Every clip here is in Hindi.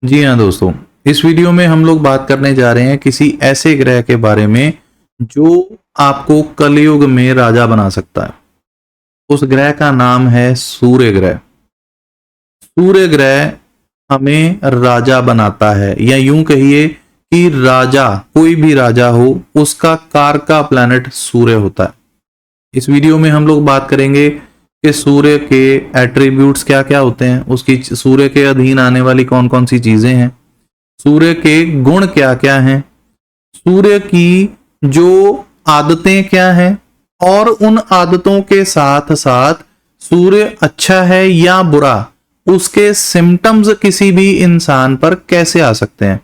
जी हाँ दोस्तों, इस वीडियो में हम लोग बात करने जा रहे हैं किसी ऐसे ग्रह के बारे में जो आपको कलयुग में राजा बना सकता है। उस ग्रह का नाम है सूर्य ग्रह। सूर्य ग्रह हमें राजा बनाता है, या यूं कहिए कि राजा, कोई भी राजा हो, उसका कार का प्लैनेट सूर्य होता है। इस वीडियो में हम लोग बात करेंगे कि सूर्य के एट्रीब्यूट्स क्या क्या होते हैं, उसकी सूर्य के अधीन आने वाली कौन कौन सी चीजें हैं, सूर्य के गुण क्या क्या हैं, सूर्य की जो आदतें क्या हैं, और उन आदतों के साथ साथ सूर्य अच्छा है या बुरा, उसके सिम्टम्स किसी भी इंसान पर कैसे आ सकते हैं।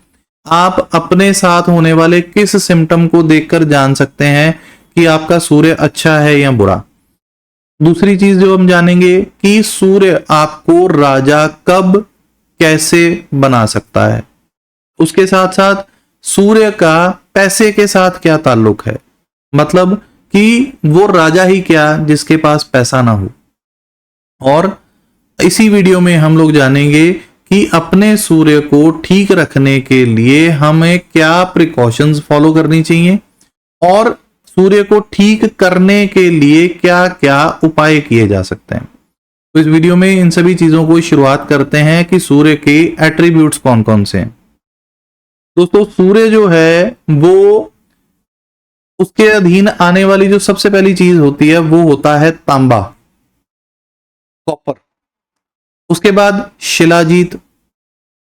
आप अपने साथ होने वाले किस सिम्टम को देखकर जान सकते हैं कि आपका सूर्य अच्छा है या बुरा। दूसरी चीज जो हम जानेंगे कि सूर्य आपको राजा कब कैसे बना सकता है। उसके साथ साथ सूर्य का पैसे के साथ क्या ताल्लुक है, मतलब कि वो राजा ही क्या जिसके पास पैसा ना हो। और इसी वीडियो में हम लोग जानेंगे कि अपने सूर्य को ठीक रखने के लिए हमें क्या प्रिकॉशंस फॉलो करनी चाहिए और सूर्य को ठीक करने के लिए क्या क्या उपाय किए जा सकते हैं। तो इस वीडियो में इन सभी चीजों को शुरुआत करते हैं कि सूर्य के एट्रीब्यूट्स कौन कौन से हैं। दोस्तों, सूर्य जो है वो उसके अधीन आने वाली जो सबसे पहली चीज होती है वो होता है तांबा, कॉपर। उसके बाद शिलाजीत,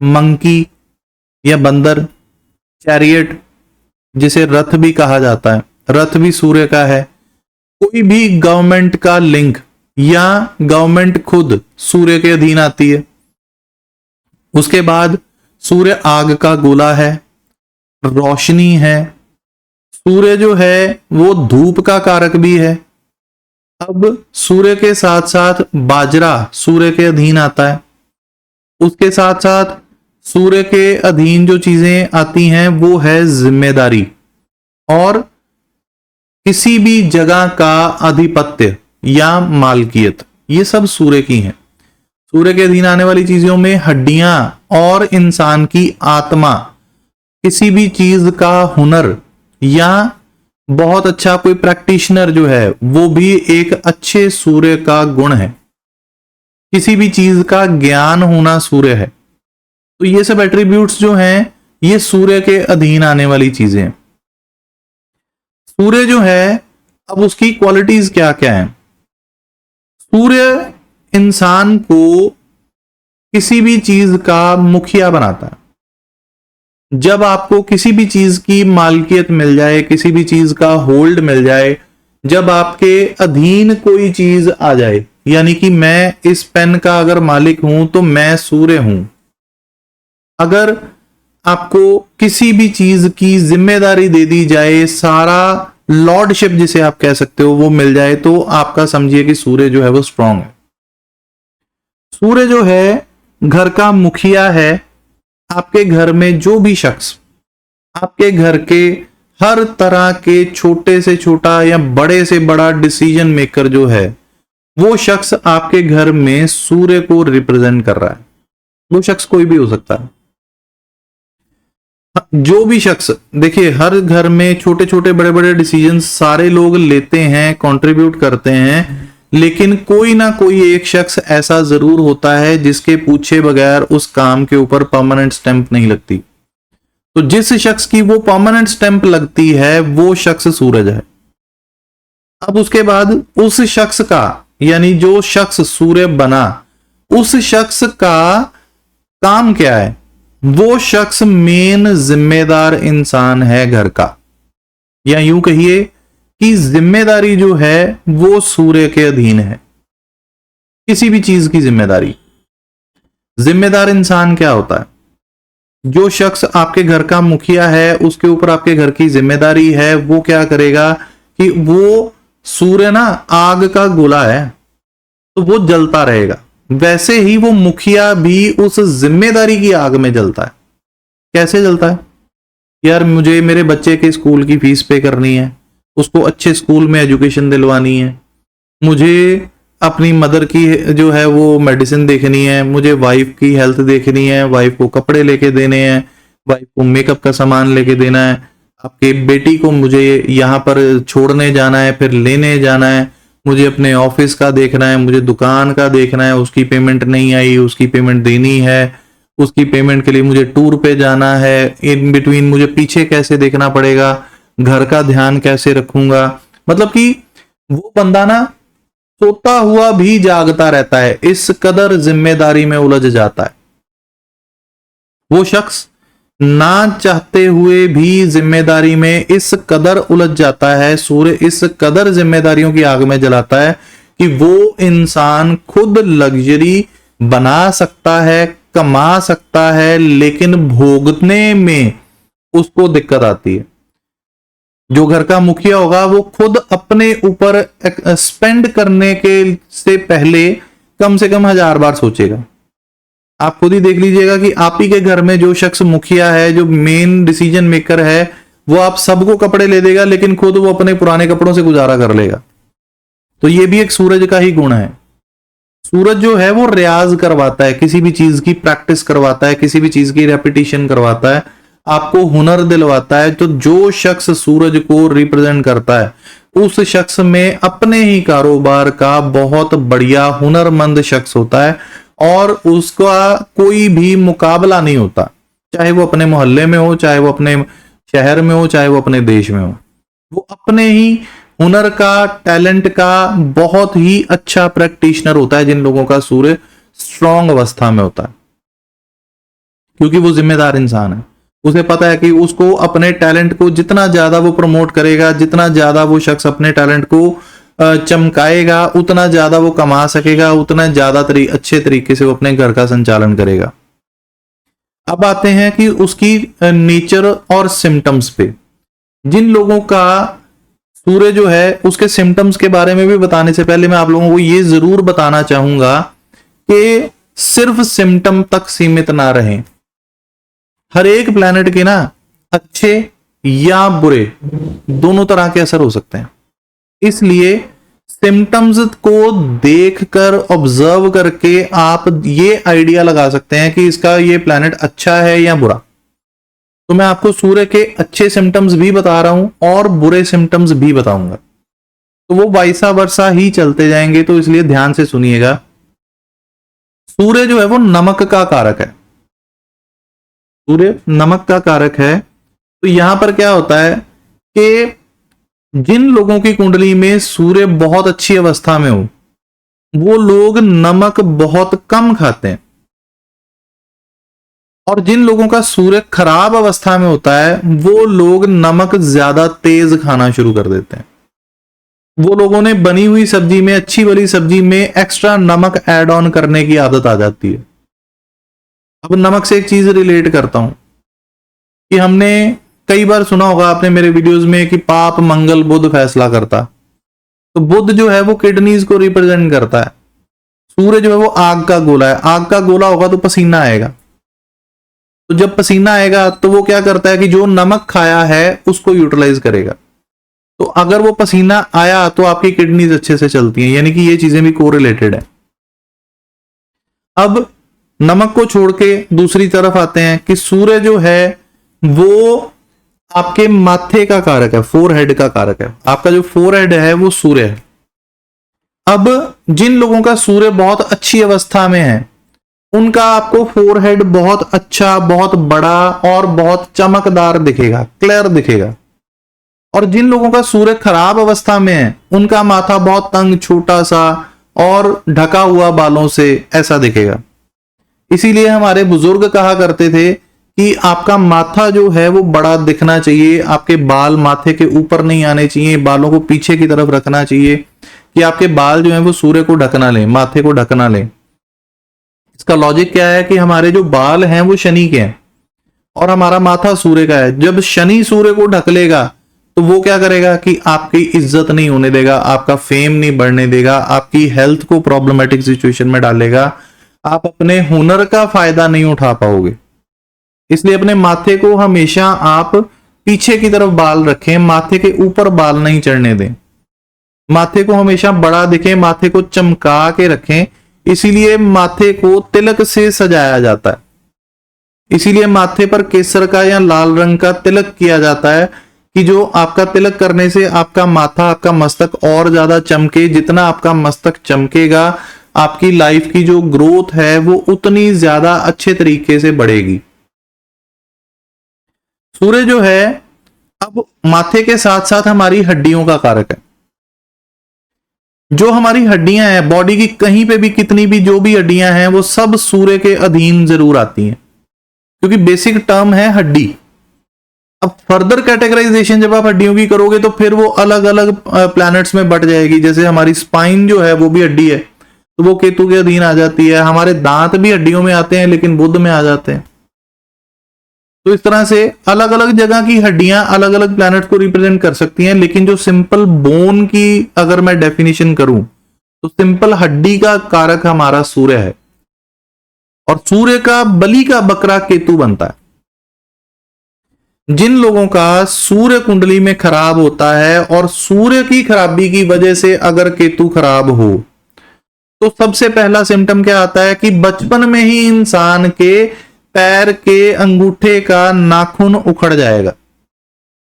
मंकी या बंदर, चैरियट जिसे रथ भी कहा जाता है, रथ भी सूर्य का है। कोई भी गवर्नमेंट का लिंक या गवर्नमेंट खुद सूर्य के अधीन आती है। उसके बाद सूर्य आग का गोला है, रोशनी है। सूर्य जो है वो धूप का कारक भी है। अब सूर्य के साथ साथ बाजरा सूर्य के अधीन आता है। उसके साथ साथ सूर्य के अधीन जो चीजें आती हैं वो है जिम्मेदारी और किसी भी जगह का अधिपत्य या मालकियत, ये सब सूर्य की हैं। सूर्य के अधीन आने वाली चीजों में हड्डियां और इंसान की आत्मा, किसी भी चीज का हुनर या बहुत अच्छा कोई प्रैक्टिशनर जो है वो भी एक अच्छे सूर्य का गुण है। किसी भी चीज का ज्ञान होना सूर्य है। तो ये सब एट्रीब्यूट्स जो हैं ये सूर्य के अधीन आने वाली चीजें हैं। सूर्य जो है, अब उसकी क्वालिटीज क्या क्या हैं। सूर्य इंसान को किसी भी चीज का मुखिया बनाता है। जब आपको किसी भी चीज की मालकियत मिल जाए, किसी भी चीज का होल्ड मिल जाए, जब आपके अधीन कोई चीज आ जाए, यानी कि मैं इस पेन का अगर मालिक हूं तो मैं सूर्य हूं। अगर आपको किसी भी चीज की जिम्मेदारी दे दी जाए, सारा लॉर्डशिप जिसे आप कह सकते हो वो मिल जाए, तो आपका समझिए कि सूर्य जो है वो स्ट्रांग है। सूर्य जो है घर का मुखिया है। आपके घर में जो भी शख्स आपके घर के हर तरह के छोटे से छोटा या बड़े से बड़ा डिसीजन मेकर जो है, वो शख्स आपके घर में सूर्य को रिप्रेजेंट कर रहा है। वो शख्स कोई भी हो सकता है। जो भी शख्स, देखिए हर घर में छोटे छोटे बड़े बड़े डिसीजन सारे लोग लेते हैं, कंट्रीब्यूट करते हैं, लेकिन कोई ना कोई एक शख्स ऐसा जरूर होता है जिसके पूछे बगैर उस काम के ऊपर परमानेंट स्टैंप नहीं लगती। तो जिस शख्स की वो परमानेंट स्टैंप लगती है वो शख्स सूरज है। अब उसके बाद उस शख्स का, यानी जो शख्स सूर्य बना, उस शख्स का काम क्या है। वो शख्स मेन जिम्मेदार इंसान है घर का, या यूं कहिए कि जिम्मेदारी जो है वो सूर्य के अधीन है। किसी भी चीज की जिम्मेदारी, जिम्मेदार इंसान क्या होता है। जो शख्स आपके घर का मुखिया है, उसके ऊपर आपके घर की जिम्मेदारी है, वो क्या करेगा कि वो सूर्य ना आग का गोला है, तो वो जलता रहेगा। वैसे ही वो मुखिया भी उस जिम्मेदारी की आग में जलता है। कैसे जलता है? यार मुझे मेरे बच्चे के स्कूल की फीस पे करनी है, उसको अच्छे स्कूल में एजुकेशन दिलवानी है, मुझे अपनी मदर की जो है वो मेडिसिन देखनी है, मुझे वाइफ की हेल्थ देखनी है, वाइफ को कपड़े लेके देने हैं, वाइफ को मेकअप का सामान लेके देना है, आपके बेटी को मुझे यहाँ पर छोड़ने जाना है, फिर लेने जाना है, मुझे अपने ऑफिस का देखना है, मुझे दुकान का देखना है, उसकी पेमेंट नहीं आई, उसकी पेमेंट देनी है, उसकी पेमेंट के लिए मुझे टूर पे जाना है, इन बिटवीन मुझे पीछे कैसे देखना पड़ेगा, घर का ध्यान कैसे रखूंगा। मतलब कि वो बंदा ना सोता हुआ भी जागता रहता है, इस कदर जिम्मेदारी में उलझ जाता है। वो शख्स ना चाहते हुए भी जिम्मेदारी में इस कदर उलझ जाता है, सूर्य इस कदर जिम्मेदारियों की आग में जलाता है कि वो इंसान खुद लग्जरी बना सकता है, कमा सकता है, लेकिन भोगने में उसको दिक्कत आती है। जो घर का मुखिया होगा वो खुद अपने ऊपर स्पेंड करने के से पहले कम से कम 1000 बार सोचेगा। आप खुद ही देख लीजिएगा कि आप ही के घर में जो शख्स मुखिया है, जो मेन डिसीजन मेकर है, वो आप सबको कपड़े ले देगा, लेकिन खुद वो अपने पुराने कपड़ों से गुजारा कर लेगा। तो ये भी एक सूरज का ही गुण है। सूरज जो है वो रियाज करवाता है, किसी भी चीज की प्रैक्टिस करवाता है, किसी भी चीज की रेपिटेशन करवाता है, आपको हुनर दिलवाता है। तो जो शख्स सूरज को रिप्रेजेंट करता है उस शख्स में अपने ही कारोबार का बहुत बढ़िया हुनरमंद शख्स होता है और उसका कोई भी मुकाबला नहीं होता, चाहे वो अपने मोहल्ले में हो, चाहे वो अपने शहर में हो, चाहे वो अपने देश में हो। वो अपने ही हुनर का, टैलेंट का बहुत ही अच्छा प्रैक्टिशनर होता है जिन लोगों का सूर्य स्ट्रांग अवस्था में होता है, क्योंकि वो जिम्मेदार इंसान है। उसे पता है कि उसको अपने टैलेंट को जितना ज्यादा वो प्रमोट करेगा, जितना ज्यादा वो शख्स अपने टैलेंट को चमकाएगा, उतना ज्यादा वो कमा सकेगा, उतना ज्यादा अच्छे तरीके से वो अपने घर का संचालन करेगा। अब आते हैं कि उसकी नेचर और सिम्टम्स पे। जिन लोगों का सूर्य जो है उसके सिम्टम्स के बारे में भी बताने से पहले मैं आप लोगों को ये जरूर बताना चाहूंगा कि सिर्फ सिम्टम तक सीमित ना रहें। हर एक प्लैनेट के ना अच्छे या बुरे दोनों तरह के असर हो सकते हैं, इसलिए सिम्टम्स को देखकर ऑब्जर्व करके आप ये आइडिया लगा सकते हैं कि इसका ये प्लैनेट अच्छा है या बुरा। तो मैं आपको सूर्य के अच्छे सिम्टम्स भी बता रहा हूं और बुरे सिम्टम्स भी बताऊंगा, तो वो वाइसा वर्सा ही चलते जाएंगे, तो इसलिए ध्यान से सुनिएगा। सूर्य जो है वो नमक का कारक है, सूर्य नमक का कारक है। तो यहां पर क्या होता है कि जिन लोगों की कुंडली में सूर्य बहुत अच्छी अवस्था में हो वो लोग नमक बहुत कम खाते हैं, और जिन लोगों का सूर्य खराब अवस्था में होता है वो लोग नमक ज्यादा तेज खाना शुरू कर देते हैं। वो लोगों ने बनी हुई सब्जी में, अच्छी वाली सब्जी में एक्स्ट्रा नमक ऐड ऑन करने की आदत आ जाती है। अब नमक से एक चीज रिलेट करता हूं कि हमने कई बार सुना होगा आपने मेरे वीडियोस में कि पाप मंगल बुध फैसला करता। तो बुध जो है वो किडनीज को रिप्रेजेंट करता है, सूर्य जो है वो आग का गोला है। आग का गोला होगा तो पसीना आएगा, तो जब पसीना आएगा तो वो क्या करता है कि जो नमक खाया है उसको यूटिलाइज करेगा। तो अगर वो पसीना आया तो आपकी किडनीज अच्छे से चलती हैं, यानी कि ये चीजें भी कोरिलेटेड है। अब नमक को छोड़ के दूसरी तरफ आते हैं कि सूर्य जो है वो आपके माथे का कारक है, फोरहेड का कारक है। आपका जो फोरहेड है वो सूर्य है। अब जिन लोगों का सूर्य बहुत अच्छी अवस्था में है उनका आपको फोरहेड बहुत अच्छा, बहुत बड़ा और बहुत चमकदार दिखेगा, क्लियर दिखेगा। और जिन लोगों का सूर्य खराब अवस्था में है उनका माथा बहुत तंग, छोटा सा और ढका हुआ बालों से ऐसा दिखेगा। इसीलिए हमारे बुजुर्ग कहा करते थे कि आपका माथा जो है वो बड़ा दिखना चाहिए, आपके बाल माथे के ऊपर नहीं आने चाहिए, बालों को पीछे की तरफ रखना चाहिए कि आपके बाल जो है वो सूर्य को ढकना लें, माथे को ढकना लें। इसका लॉजिक क्या है कि हमारे जो बाल हैं वो शनि के हैं और हमारा माथा सूर्य का है। जब शनि सूर्य को ढक लेगा तो वो क्या करेगा कि आपकी इज्जत नहीं होने देगा, आपका फेम नहीं बढ़ने देगा, आपकी हेल्थ को प्रॉब्लमेटिक सिचुएशन में डालेगा, आप अपने हुनर का फायदा नहीं उठा पाओगे। इसलिए अपने माथे को हमेशा आप पीछे की तरफ बाल रखें, माथे के ऊपर बाल नहीं चढ़ने दें। माथे को हमेशा बड़ा दिखे, माथे को चमका के रखें, इसीलिए माथे को तिलक से सजाया जाता है। इसीलिए माथे पर केसर का या लाल रंग का तिलक किया जाता है कि जो आपका तिलक करने से आपका माथा, आपका मस्तक और ज्यादा चमके। जितना आपका मस्तक चमकेगा, आपकी लाइफ की जो ग्रोथ है वो उतनी ज्यादा अच्छे तरीके से बढ़ेगी। सूर्य जो है अब माथे के साथ साथ हमारी हड्डियों का कारक है। जो हमारी हड्डियां हैं बॉडी की, कहीं पे भी कितनी भी जो भी हड्डियां हैं वो सब सूर्य के अधीन जरूर आती हैं, क्योंकि बेसिक टर्म है हड्डी। अब फर्दर कैटेगराइजेशन जब आप हड्डियों की करोगे तो फिर वो अलग अलग प्लैनेट्स में बट जाएगी। जैसे हमारी स्पाइन जो है वो भी हड्डी है, तो वो केतु के अधीन आ जाती है। हमारे दांत भी हड्डियों में आते हैं लेकिन बुध में आ जाते हैं। तो इस तरह से अलग अलग जगह की हड्डियां अलग अलग प्लैनेट को रिप्रेजेंट कर सकती हैं। लेकिन जो सिंपल बोन की अगर मैं डेफिनेशन करूं तो सिंपल हड्डी का कारक हमारा सूर्य है, और सूर्य का बलि का बकरा केतु बनता है। जिन लोगों का सूर्य कुंडली में खराब होता है और सूर्य की खराबी की वजह से अगर केतु खराब हो, तो सबसे पहला सिम्टम क्या आता है कि बचपन में ही इंसान के पैर के अंगूठे का नाखून उखड़ जाएगा।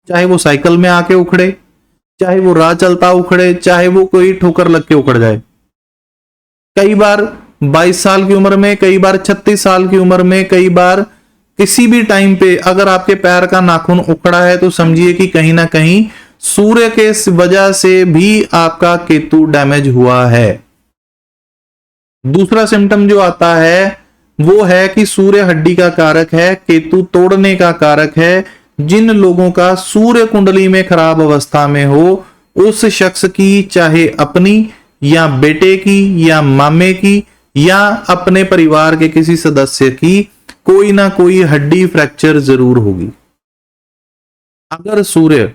चाहे वो साइकिल में आके उखड़े, चाहे वो राह चलता उखड़े, चाहे वो कोई ठोकर लग के उखड़ जाए। कई बार 22 साल की उम्र में, कई बार 36 साल की उम्र में, कई बार किसी भी टाइम पे अगर आपके पैर का नाखून उखड़ा है तो समझिए कि कहीं ना कहीं सूर्य के वजह से भी आपका केतु डैमेज हुआ है। दूसरा सिम्टम जो आता है वो है कि सूर्य हड्डी का कारक है, केतु तोड़ने का कारक है। जिन लोगों का सूर्य कुंडली में खराब अवस्था में हो, उस शख्स की, चाहे अपनी या बेटे की या मामे की या अपने परिवार के किसी सदस्य की, कोई ना कोई हड्डी फ्रैक्चर जरूर होगी। अगर सूर्य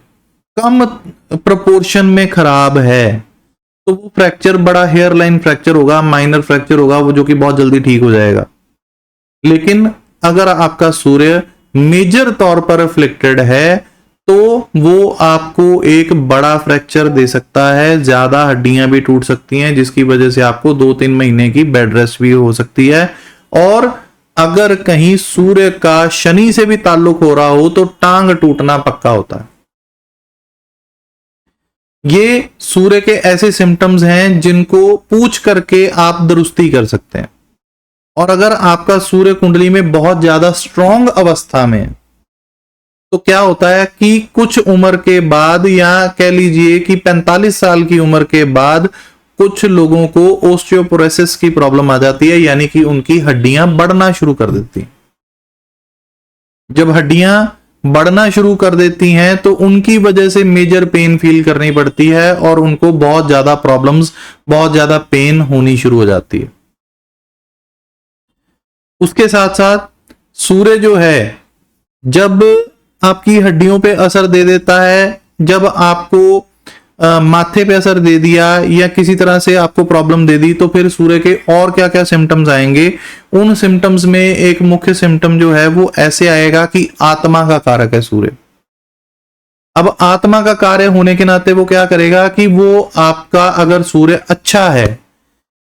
कम प्रोपोर्शन में खराब है तो वो फ्रैक्चर बड़ा हेयरलाइन फ्रैक्चर होगा, माइनर फ्रैक्चर होगा, वो जो कि बहुत जल्दी ठीक हो जाएगा। लेकिन अगर आपका सूर्य मेजर तौर पर अफ्लिक्टेड है तो वो आपको एक बड़ा फ्रैक्चर दे सकता है, ज्यादा हड्डियां भी टूट सकती हैं, जिसकी वजह से आपको 2-3 महीने की बेड रेस्ट भी हो सकती है। और अगर कहीं सूर्य का शनि से भी ताल्लुक हो रहा हो तो टांग टूटना पक्का होता है। ये सूर्य के ऐसे सिम्टम्स हैं जिनको पूछ करके आप दुरुस्ती कर सकते हैं। और अगर आपका सूर्य कुंडली में बहुत ज्यादा स्ट्रॉन्ग अवस्था में तो क्या होता है कि कुछ उम्र के बाद, या कह लीजिए कि 45 साल की उम्र के बाद, कुछ लोगों को ओस्टियोपोरोसिस की प्रॉब्लम आ जाती है, यानी कि उनकी हड्डियां बढ़ना शुरू कर देती हैं। जब हड्डियां बढ़ना शुरू कर देती हैं तो उनकी वजह से मेजर पेन फील करनी पड़ती है और उनको बहुत ज्यादा प्रॉब्लम्स, बहुत ज्यादा पेन होनी शुरू हो जाती है। उसके साथ साथ सूर्य जो है जब आपकी हड्डियों पे असर दे देता है, जब आपको माथे पे असर दे दिया या किसी तरह से आपको प्रॉब्लम दे दी, तो फिर सूर्य के और क्या क्या सिम्टम्स आएंगे। उन सिम्टम्स में एक मुख्य सिम्टम जो है वो ऐसे आएगा कि आत्मा का कारक है सूर्य। अब आत्मा का कार्य होने के नाते वो क्या करेगा कि वो आपका, अगर सूर्य अच्छा है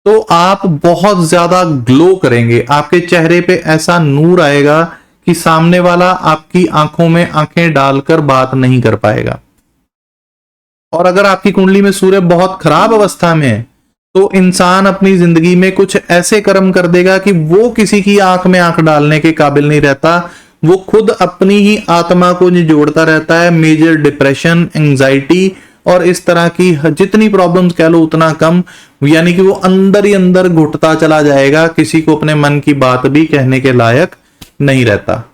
तो आप बहुत ज्यादा ग्लो करेंगे, आपके चेहरे पे ऐसा नूर आएगा कि सामने वाला आपकी आंखों में आंखें डालकर बात नहीं कर पाएगा। और अगर आपकी कुंडली में सूर्य बहुत खराब अवस्था में है तो इंसान अपनी जिंदगी में कुछ ऐसे कर्म कर देगा कि वो किसी की आंख में आंख डालने के काबिल नहीं रहता। वो खुद अपनी ही आत्मा को जोड़ता रहता है। मेजर डिप्रेशन, एंजाइटी और इस तरह की जितनी प्रॉब्लम्स कह लो उतना कम, यानी कि वो अंदर ही अंदर घुटता चला जाएगा, किसी को अपने मन की बात भी कहने के लायक नहीं रहता।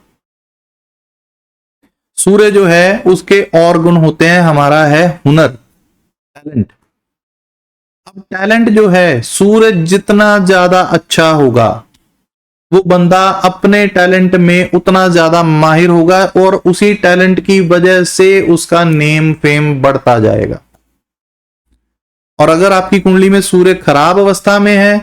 सूर्य जो है उसके और गुण होते हैं, हमारा है हुनर, टैलेंट। अब टैलेंट जो है, सूर्य जितना ज्यादा अच्छा होगा वो बंदा अपने टैलेंट में उतना ज्यादा माहिर होगा और उसी टैलेंट की वजह से उसका नेम फेम बढ़ता जाएगा। और अगर आपकी कुंडली में सूर्य खराब अवस्था में है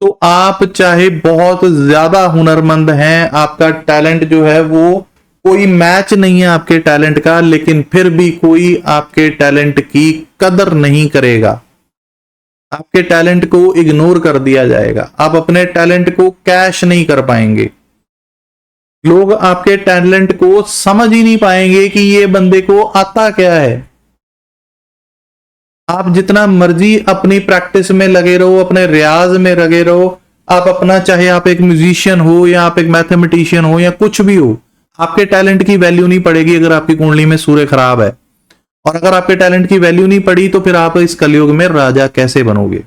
तो आप चाहे बहुत ज्यादा हुनरमंद हैं, आपका टैलेंट जो है वो कोई मैच नहीं है आपके टैलेंट का, लेकिन फिर भी कोई आपके टैलेंट की कदर नहीं करेगा, आपके टैलेंट को इग्नोर कर दिया जाएगा, आप अपने टैलेंट को कैश नहीं कर पाएंगे, लोग आपके टैलेंट को समझ ही नहीं पाएंगे कि ये बंदे को आता क्या है। आप जितना मर्जी अपनी प्रैक्टिस में लगे रहो, अपने रियाज में लगे रहो, आप अपना, चाहे आप एक म्यूजिशियन हो या आप एक मैथमेटिशियन हो या कुछ भी हो, आपके टैलेंट की वैल्यू नहीं पड़ेगी अगर आपकी कुंडली में सूर्य खराब है। और अगर आपके टैलेंट की वैल्यू नहीं पड़ी तो फिर आप इस कलयुग में राजा कैसे बनोगे।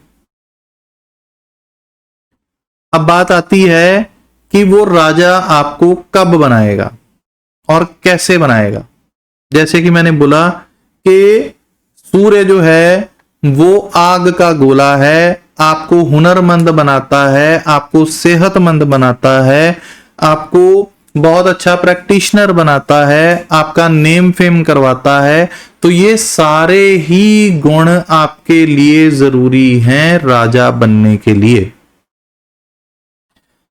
अब बात आती है कि वो राजा आपको कब बनाएगा और कैसे बनाएगा। जैसे कि मैंने बोला कि सूर्य जो है वो आग का गोला है, आपको हुनरमंद बनाता है, आपको सेहतमंद बनाता है, आपको बहुत अच्छा प्रैक्टिशनर बनाता है, आपका नेम फेम करवाता है। तो ये सारे ही गुण आपके लिए जरूरी हैं राजा बनने के लिए।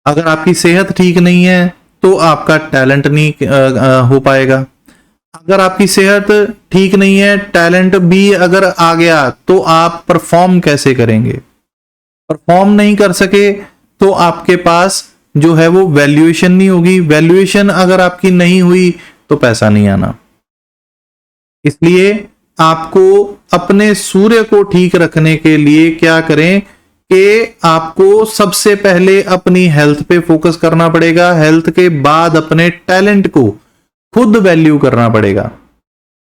अगर आपकी सेहत ठीक नहीं है तो आपका टैलेंट नहीं हो पाएगा। अगर आपकी सेहत ठीक नहीं है, टैलेंट भी अगर आ गया तो आप परफॉर्म कैसे करेंगे। परफॉर्म नहीं कर सके तो आपके पास जो है वो वैल्यूएशन नहीं होगी, वैल्यूएशन अगर आपकी नहीं हुई तो पैसा नहीं आना। इसलिए आपको अपने सूर्य को ठीक रखने के लिए क्या करें कि आपको सबसे पहले अपनी हेल्थ पे फोकस करना पड़ेगा, हेल्थ के बाद अपने टैलेंट को खुद वैल्यू करना पड़ेगा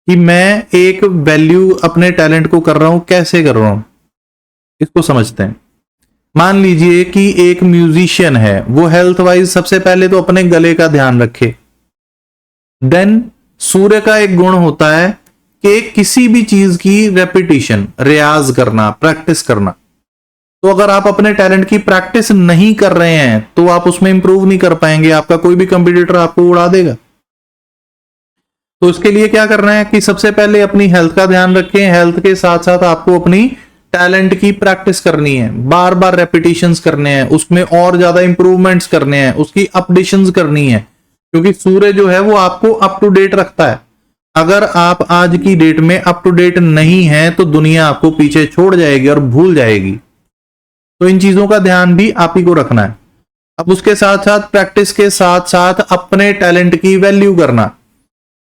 कि मैं एक वैल्यू अपने टैलेंट को कर रहा हूं, कैसे कर रहा हूं इसको समझते हैं। मान लीजिए कि एक म्यूजिशियन है, वो हेल्थ वाइज सबसे पहले तो अपने गले का ध्यान रखे। देन सूर्य का एक गुण होता है कि किसी भी चीज की रेपिटेशन, रियाज करना, प्रैक्टिस करना। तो अगर आप अपने टैलेंट की प्रैक्टिस नहीं कर रहे हैं तो आप उसमें इंप्रूव नहीं कर पाएंगे, आपका कोई भी कंपटीटर आपको उड़ा देगा। तो उसके लिए क्या करना है कि सबसे पहले अपनी हेल्थ का ध्यान रखें, हेल्थ के साथ साथ आपको अपनी टैलेंट की प्रैक्टिस करनी है, बार बार रेपिटेशंस करने हैं, उसमें और ज्यादा इंप्रूवमेंट्स करने हैं, उसकी अपडेशंस करनी है। क्योंकि सूर्य जो है वो आपको अप टू डेट रखता है। अगर आप आज की डेट में अप टू डेट नहीं है तो दुनिया आपको पीछे छोड़ जाएगी और भूल जाएगी। तो इन चीजों का ध्यान भी आप ही को रखना है। अब उसके साथ साथ प्रैक्टिस के साथ साथ अपने टैलेंट की वैल्यू करना।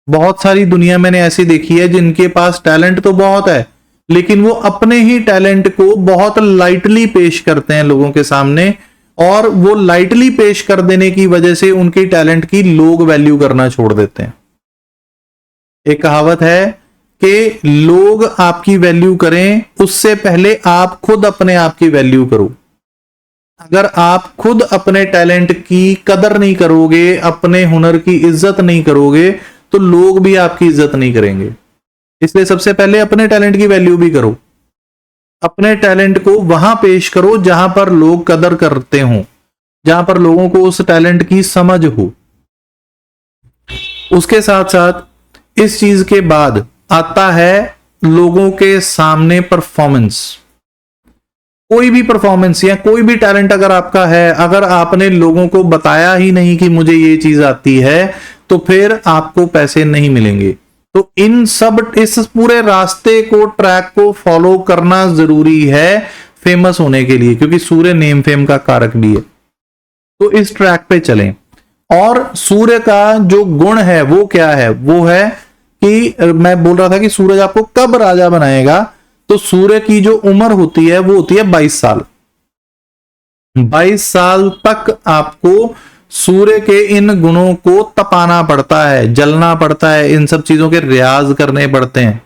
बहुत सारी दुनिया मैंने ऐसी देखी है जिनके पास टैलेंट तो बहुत है, लेकिन वो अपने ही टैलेंट को बहुत लाइटली पेश करते हैं लोगों के सामने, और वो लाइटली पेश कर देने की वजह से उनकी टैलेंट की लोग वैल्यू करना छोड़ देते हैं। एक कहावत है कि लोग आपकी वैल्यू करें उससे पहले आप खुद अपने आप की वैल्यू करो। अगर आप खुद अपने टैलेंट की कदर नहीं करोगे, अपने हुनर की इज्जत नहीं करोगे, तो लोग भी आपकी इज्जत नहीं करेंगे। इसलिए सबसे पहले अपने टैलेंट की वैल्यू भी करो, अपने टैलेंट को वहां पेश करो जहां पर लोग कदर करते हो, जहां पर लोगों को उस टैलेंट की समझ हो। उसके साथ साथ इस चीज के बाद आता है लोगों के सामने परफॉर्मेंस। कोई भी परफॉर्मेंस या कोई भी टैलेंट अगर आपका है, अगर आपने लोगों को बताया ही नहीं कि मुझे ये चीज आती है, तो फिर आपको पैसे नहीं मिलेंगे। तो इस पूरे रास्ते को, ट्रैक को फॉलो करना जरूरी है फेमस होने के लिए, क्योंकि सूर्य नेम फेम का कारक भी है। तो इस ट्रैक पे चलें। और सूर्य का जो गुण है वो क्या है, वो है कि मैं बोल रहा था कि सूरज आपको कब राजा बनाएगा। तो सूर्य की जो उम्र होती है वो होती है 22 साल। 22 साल तक आपको सूर्य के इन गुणों को तपाना पड़ता है, जलना पड़ता है, इन सब चीजों के रियाज करने पड़ते हैं।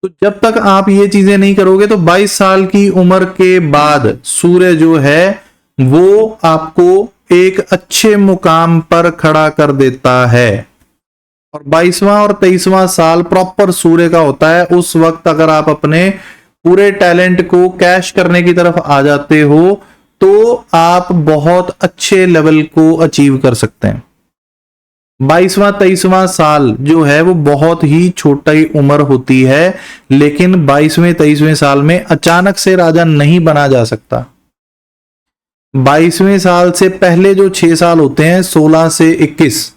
तो जब तक आप ये चीजें नहीं करोगे तो 22 साल की उम्र के बाद सूर्य जो है वो आपको एक अच्छे मुकाम पर खड़ा कर देता है। और 22वां और 23वां साल प्रॉपर सूर्य का होता है। उस वक्त अगर आप अपने पूरे टैलेंट को कैश करने की तरफ आ जाते हो तो आप बहुत अच्छे लेवल को अचीव कर सकते हैं। 22वां 23वां साल जो है वो बहुत ही छोटी उम्र होती है, लेकिन 22वें 23वें साल में अचानक से राजा नहीं बना जा सकता। 22वें साल से पहले जो 6 साल होते हैं, 16 से 21,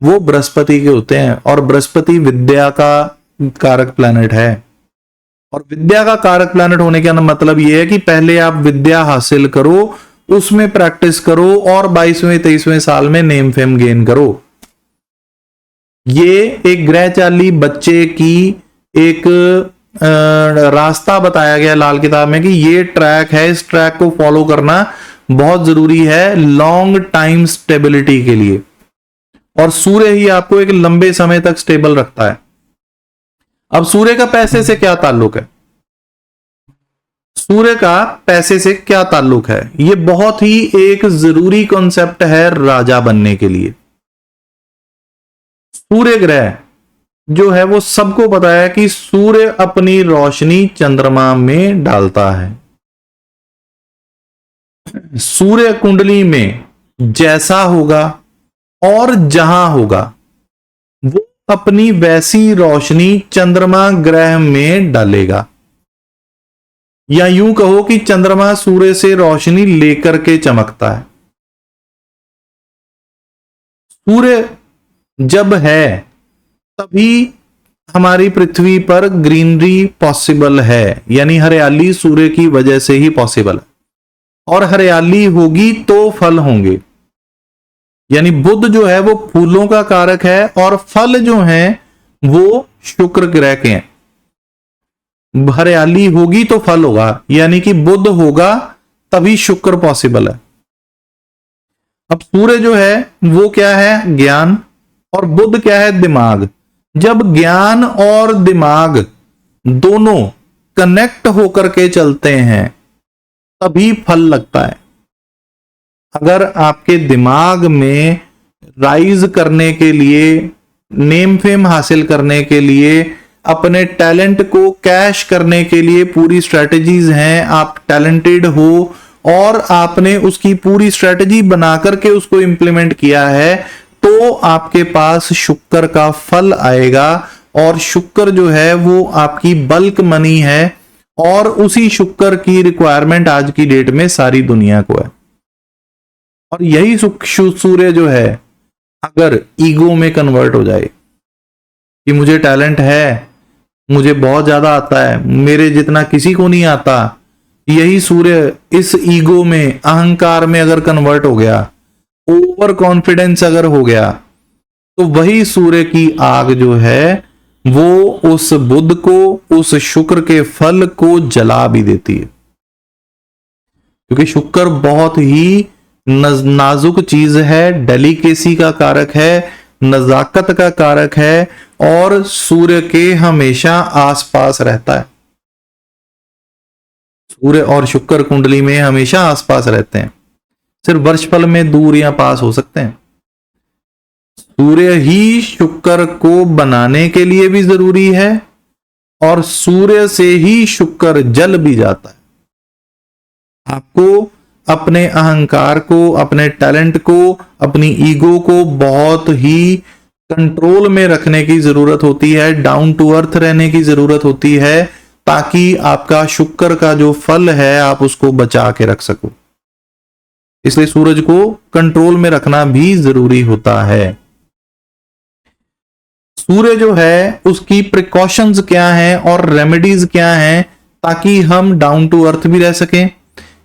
वो बृहस्पति के होते हैं, और बृहस्पति विद्या का कारक प्लैनेट है। और विद्या का कारक प्लैनेट होने का मतलब यह है कि पहले आप विद्या हासिल करो, उसमें प्रैक्टिस करो, और 22वें 23वें साल में नेम फेम गेन करो। ये एक ग्रह चाली बच्चे की एक रास्ता बताया गया लाल किताब में कि ये ट्रैक है, इस ट्रैक को फॉलो करना बहुत जरूरी है लॉन्ग टाइम स्टेबिलिटी के लिए। और सूर्य ही आपको एक लंबे समय तक स्टेबल रखता है। अब सूर्य का पैसे से क्या ताल्लुक है? सूर्य का पैसे से क्या ताल्लुक है? यह बहुत ही एक जरूरी कॉन्सेप्ट है राजा बनने के लिए। सूर्य ग्रह जो है वो सबको पता है कि सूर्य अपनी रोशनी चंद्रमा में डालता है। सूर्य कुंडली में जैसा होगा और जहां होगा वो अपनी वैसी रोशनी चंद्रमा ग्रह में डालेगा, या यूं कहो कि चंद्रमा सूर्य से रोशनी लेकर के चमकता है। सूर्य जब है तभी हमारी पृथ्वी पर ग्रीनरी पॉसिबल है, यानी हरियाली सूर्य की वजह से ही पॉसिबल है। और हरियाली होगी तो फल होंगे, यानी बुध जो है वो फूलों का कारक है, और फल जो हैं वो शुक्र ग्रह के हैं। हरियाली होगी तो फल होगा, यानी कि बुध होगा तभी शुक्र पॉसिबल है। अब सूर्य जो है वो क्या है? ज्ञान, और बुध क्या है? दिमाग। जब ज्ञान और दिमाग दोनों कनेक्ट होकर के चलते हैं तभी फल लगता है। अगर आपके दिमाग में राइज करने के लिए, नेम फेम हासिल करने के लिए, अपने टैलेंट को कैश करने के लिए पूरी स्ट्रेटजीज हैं, आप टैलेंटेड हो और आपने उसकी पूरी स्ट्रेटजी बना करके उसको इंप्लीमेंट किया है, तो आपके पास शुक्र का फल आएगा। और शुक्र जो है वो आपकी बल्क मनी है, और उसी शुक्र की रिक्वायरमेंट आज की डेट में सारी दुनिया को है। और यही सूर्य जो है अगर ईगो में कन्वर्ट हो जाए कि मुझे टैलेंट है, मुझे बहुत ज्यादा आता है, मेरे जितना किसी को नहीं आता, यही सूर्य इस ईगो में, अहंकार में अगर कन्वर्ट हो गया, ओवर कॉन्फिडेंस अगर हो गया, तो वही सूर्य की आग जो है वो उस बुध को, उस शुक्र के फल को जला भी देती है। क्योंकि शुक्र बहुत ही नाजुक चीज है, डेलिकेसी का कारक है, नजाकत का कारक है, और सूर्य के हमेशा आसपास रहता है। सूर्य और शुक्र कुंडली में हमेशा आसपास रहते हैं, सिर्फ वर्षफल में दूर या पास हो सकते हैं। सूर्य ही शुक्र को बनाने के लिए भी जरूरी है, और सूर्य से ही शुक्र जल भी जाता है। आपको अपने अहंकार को, अपने टैलेंट को, अपनी ईगो को बहुत ही कंट्रोल में रखने की जरूरत होती है, डाउन टू अर्थ रहने की जरूरत होती है, ताकि आपका शुक्र का जो फल है आप उसको बचा के रख सको। इसलिए सूरज को कंट्रोल में रखना भी जरूरी होता है। सूर्य जो है उसकी प्रिकॉशंस क्या हैं और रेमेडीज क्या हैं, ताकि हम डाउन टू अर्थ भी रह सकें,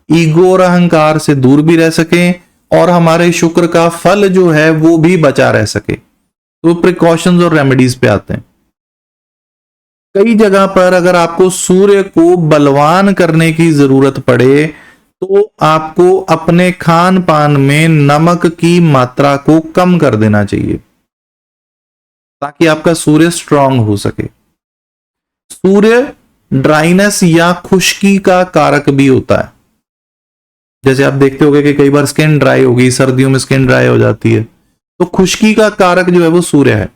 ईगो और अहंकार से दूर भी रह सकें, और हमारे शुक्र का फल जो है वो भी बचा रह सके। तो प्रिकॉशंस और रेमेडीज पे आते हैं। कई जगह पर अगर आपको सूर्य को बलवान करने की जरूरत पड़े तो आपको अपने खान पान में नमक की मात्रा को कम कर देना चाहिए, ताकि आपका सूर्य स्ट्रांग हो सके। सूर्य ड्राइनेस या खुश्की का कारक भी होता है। जैसे आप देखते होंगे कि कई बार स्किन ड्राई होगी, सर्दियों में स्किन ड्राई हो जाती है, तो खुश्की का कारक जो है वो सूर्य है।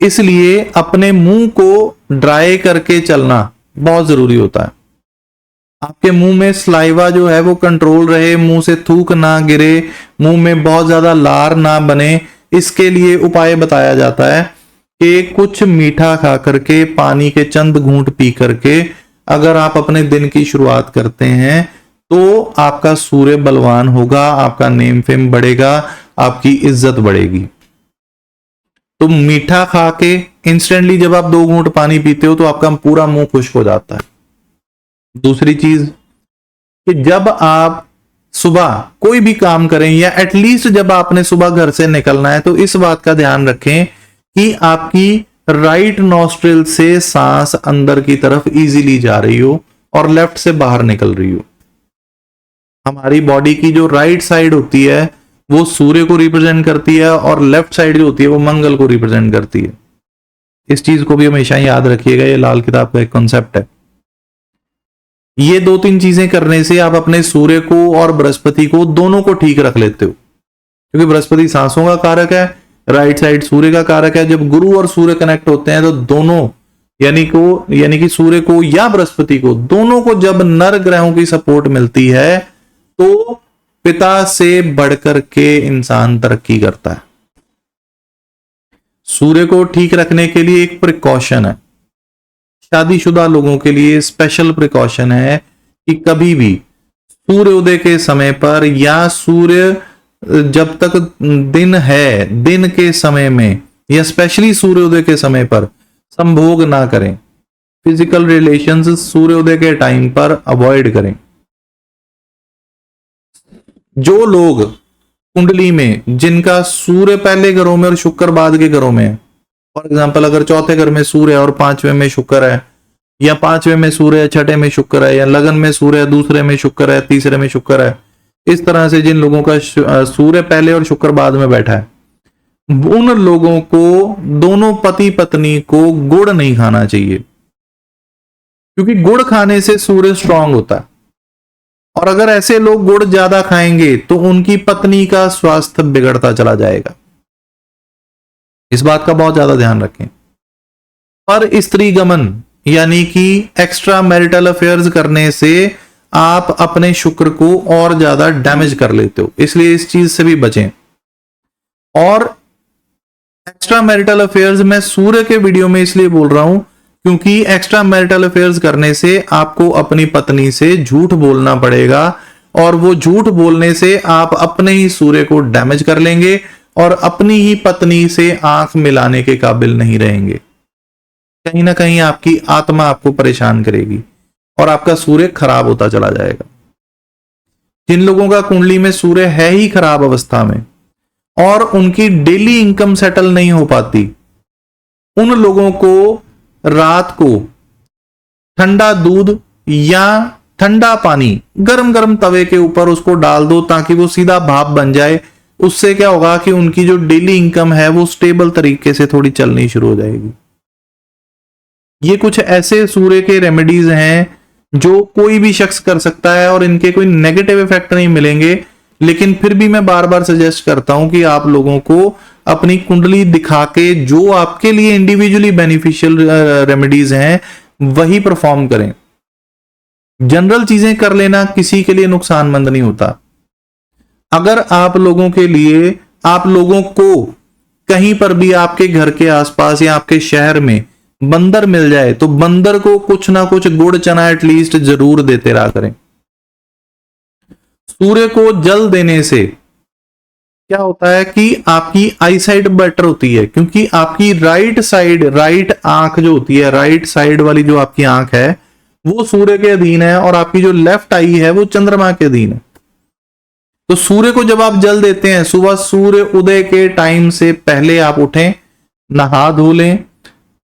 इसलिए अपने मुंह को ड्राई करके चलना बहुत जरूरी होता है। आपके मुंह में स्लाइवा जो है वो कंट्रोल रहे, मुंह से थूक ना गिरे, मुंह में बहुत ज्यादा लार ना बने, इसके लिए उपाय बताया जाता है कि कुछ मीठा खा करके, पानी के चंद घूंट पी करके अगर आप अपने दिन की शुरुआत करते हैं तो आपका सूर्य बलवान होगा, आपका नेम फेम बढ़ेगा, आपकी इज्जत बढ़ेगी। तो मीठा खा के इंस्टेंटली जब आप 2 घूंट पानी पीते हो तो आपका पूरा मुंह खुश्क हो जाता है। दूसरी चीज कि जब आप सुबह कोई भी काम करें या एटलीस्ट जब आपने सुबह घर से निकलना है तो इस बात का ध्यान रखें कि आपकी राइट नॉस्ट्रिल से सांस अंदर की तरफ इजीली जा रही हो और लेफ्ट से बाहर निकल रही हो। हमारी बॉडी की जो राइट साइड होती है वो सूर्य को रिप्रेजेंट करती है और लेफ्ट साइड जो होती है वो मंगल को रिप्रेजेंट करती है। इस चीज को भी हमेशा याद रखिएगा, ये लाल किताब का एक कॉन्सेप्ट है। ये 2-3 चीजें करने से आप अपने सूर्य को और बृहस्पति को दोनों को ठीक रख लेते हो, क्योंकि बृहस्पति सांसों का कारक है, राइट साइड सूर्य का कारक है। जब गुरु और सूर्य कनेक्ट होते हैं तो दोनों यानी कि सूर्य को या बृहस्पति को, दोनों को जब नर ग्रहों की सपोर्ट मिलती है तो पिता से बढ़कर के इंसान तरक्की करता है। सूर्य को ठीक रखने के लिए एक प्रिकॉशन है, शादीशुदा लोगों के लिए स्पेशल प्रिकॉशन है कि कभी भी सूर्योदय के समय पर या सूर्य जब तक दिन है, दिन के समय में या स्पेशली सूर्योदय के समय पर संभोग ना करें। फिजिकल रिलेशंस सूर्योदय के टाइम पर अवॉइड करें। जो लोग कुंडली में जिनका सूर्य पहले घरों में और शुक्र बाद के घरों में है, फॉर एग्जाम्पल अगर चौथे घर में सूर्य है और 5वें में शुक्र है, या 5वें में सूर्य है, 6ठे में शुक्र है, या लगन में सूर्य है, दूसरे में शुक्र है, तीसरे में शुक्र है, इस तरह से जिन लोगों का सूर्य पहले और शुक्र बाद में बैठा है, उन लोगों को, दोनों पति पत्नी को गुड़ नहीं खाना चाहिए, क्योंकि गुड़ खाने से सूर्य स्ट्रांग होता है। और अगर ऐसे लोग गुड़ ज्यादा खाएंगे तो उनकी पत्नी का स्वास्थ्य बिगड़ता चला जाएगा। इस बात का बहुत ज्यादा ध्यान रखें। पर स्त्री गमन यानी कि एक्स्ट्रा मैरिटल अफेयर्स करने से आप अपने शुक्र को और ज्यादा डैमेज कर लेते हो, इसलिए इस चीज से भी बचें। और एक्स्ट्रा मैरिटल अफेयर्स मैं सूर्य के वीडियो में इसलिए बोल रहा हूं क्योंकि एक्स्ट्रा मैरिटल अफेयर्स करने से आपको अपनी पत्नी से झूठ बोलना पड़ेगा, और वो झूठ बोलने से आप अपने ही सूर्य को डैमेज कर लेंगे और अपनी ही पत्नी से आंख मिलाने के काबिल नहीं रहेंगे। कहीं ना कहीं आपकी आत्मा आपको परेशान करेगी और आपका सूर्य खराब होता चला जाएगा। जिन लोगों का कुंडली में सूर्य है ही खराब अवस्था में और उनकी डेली इनकम सेटल नहीं हो पाती, उन लोगों को रात को ठंडा दूध या ठंडा पानी गरम गरम तवे के ऊपर उसको डाल दो ताकि वो सीधा भाप बन जाए। उससे क्या होगा कि उनकी जो डेली इनकम है वो स्टेबल तरीके से थोड़ी चलनी शुरू हो जाएगी। ये कुछ ऐसे सूर्य के रेमेडीज हैं जो कोई भी शख्स कर सकता है और इनके कोई नेगेटिव इफेक्ट नहीं मिलेंगे, लेकिन फिर भी मैं बार बार सजेस्ट करता हूं कि आप लोगों को अपनी कुंडली दिखा के जो आपके लिए इंडिविजुअली बेनिफिशियल रेमेडीज हैं वही परफॉर्म करें। जनरल चीजें कर लेना किसी के लिए नुकसानमंद नहीं होता। अगर आप लोगों के लिए, आप लोगों को कहीं पर भी आपके घर के आसपास या आपके शहर में बंदर मिल जाए तो बंदर को कुछ ना कुछ गुड़ चना एटलीस्ट जरूर देते रहा करें। सूर्य को जल देने से क्या होता है कि आपकी आई साइड बेटर होती है, क्योंकि आपकी राइट साइड, राइट आंख जो होती है, राइट साइड वाली जो आपकी आंख है वो सूर्य के अधीन है और आपकी जो लेफ्ट आई है वो चंद्रमा के अधीन है। तो सूर्य को जब आप जल देते हैं, सुबह सूर्य उदय के टाइम से पहले आप उठें, नहा धो लें,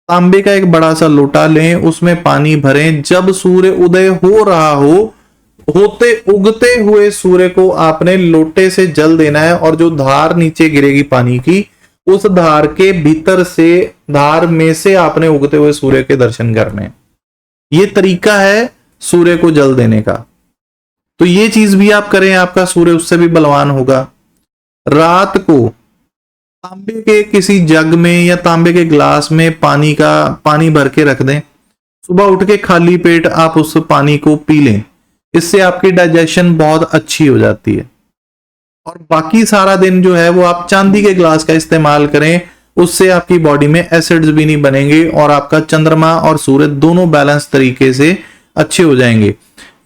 तांबे का एक बड़ा सा लोटा लें, उसमें पानी भरें, जब सूर्य उदय हो रहा हो, होते उगते हुए सूर्य को आपने लोटे से जल देना है और जो धार नीचे गिरेगी पानी की, उस धार के भीतर से, धार में से आपने उगते हुए सूर्य के दर्शन करने। ये तरीका है सूर्य को जल देने का। तो ये चीज भी आप करें, आपका सूर्य उससे भी बलवान होगा। रात को तांबे के किसी जग में या तांबे के ग्लास में पानी भर के रख दें, सुबह उठ के खाली पेट आप उस पानी को पी लें। इससे आपकी डाइजेशन बहुत अच्छी हो जाती है। और बाकी सारा दिन जो है वो आप चांदी के ग्लास का इस्तेमाल करें, उससे आपकी बॉडी में एसिड्स भी नहीं बनेंगे और आपका चंद्रमा और सूर्य दोनों बैलेंस तरीके से अच्छे हो जाएंगे।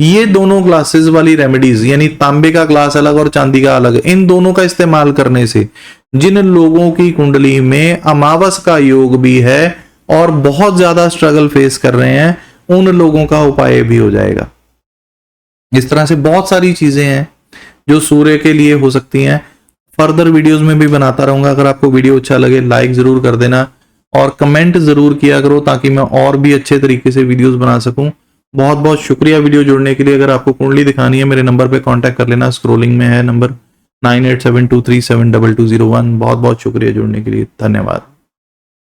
ये दोनों ग्लासेस वाली रेमेडीज, यानी तांबे का ग्लास अलग और चांदी का अलग, इन दोनों का इस्तेमाल करने से जिन लोगों की कुंडली में अमावस का योग भी है और बहुत ज्यादा स्ट्रगल फेस कर रहे हैं, उन लोगों का उपाय भी हो जाएगा। इस तरह से बहुत सारी चीजें हैं जो सूर्य के लिए हो सकती हैं। फर्दर वीडियोस में भी बनाता रहूंगा। अगर आपको वीडियो अच्छा लगे लाइक जरूर कर देना और कमेंट जरूर किया करो ताकि मैं और भी अच्छे तरीके से वीडियोस बना सकूं। बहुत बहुत शुक्रिया वीडियो जोड़ने के लिए। अगर आपको कुंडली दिखानी है मेरे नंबर पे कांटेक्ट कर लेना, स्क्रोलिंग में है नंबर 9872372201। बहुत बहुत शुक्रिया जुड़ने के लिए, धन्यवाद।